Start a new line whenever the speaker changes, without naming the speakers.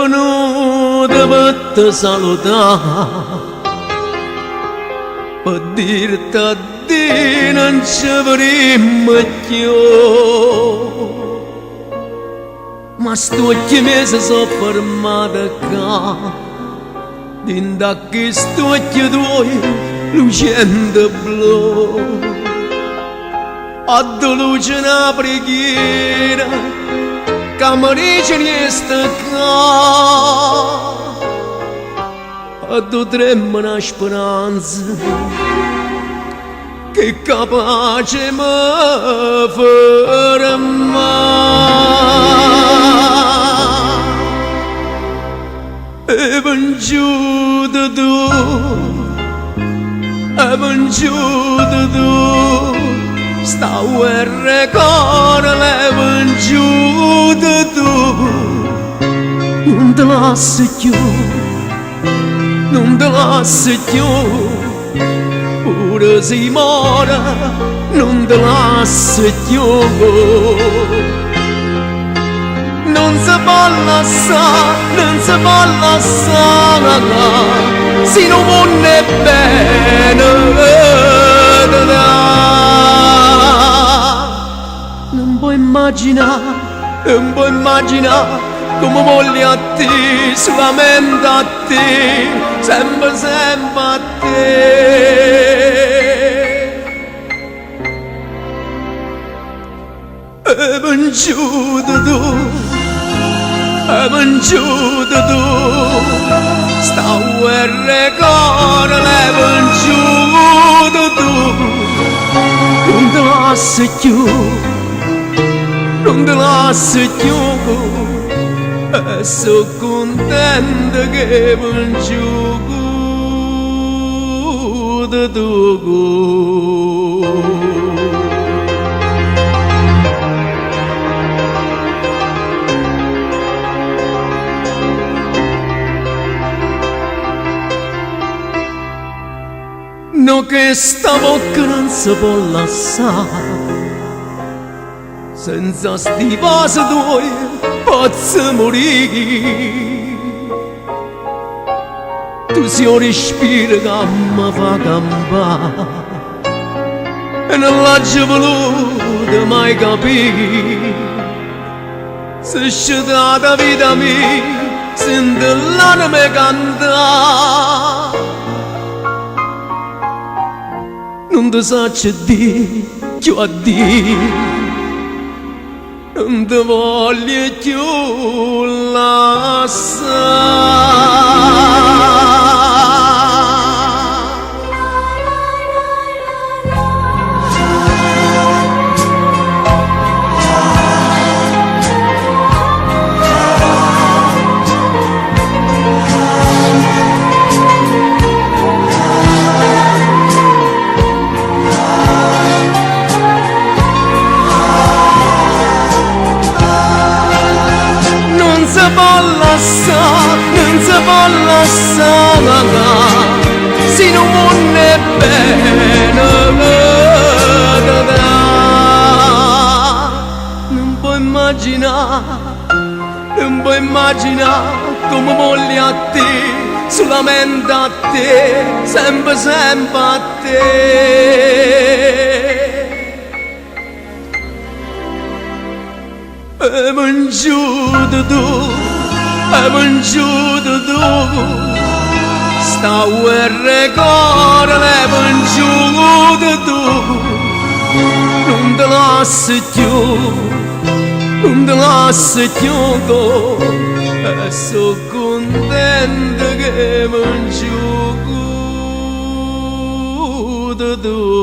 venuto per te salutare, per dirti addio non ci vedremo più. Ma sto occhi miei si sono fermati qua, dentro a questi occhi tuoi lucente blu. A tu luce una preghiera che mi dice niente qua, a tu trema una speranza che è capace mi fermare. E venuto tu, e venuto tu, sta guerra cuore l'hai venuto tu. Non te lasci più, non te lasci più, pure se muore non te lasci più. Non si può lasciare, non si può lasciare, se non vuole bene. Non puoi immaginare, non puoi immaginare come voglio a te, solamente a te, sempre, sempre a te. E venuto tu, e venuto tu, sta guerra cuore l'hai venuto tu. Non te lasci più, non te lasci più, e sono contento che è venuto tu. No che sta bocca non si può lasciare, senza sti vasi tuoi posso morire. Tu sei un respiro che mi fa campare e non l'ho voluto mai capire. Se c'è data vita mia, sento l'anima cantare. Non ti saggio dire, che a dire, non ti voglio più lasciare. Non si può lasciare, se non vuole bene. Non puoi immaginare, non puoi immaginare come voglio a te, solamente a te, sempre, sempre a te. E venuto tu, e venuto tu, sta guerra cuore l'hai venuto tu. Non te lasci più, non te lasci più, e sono contento che è venuto tu.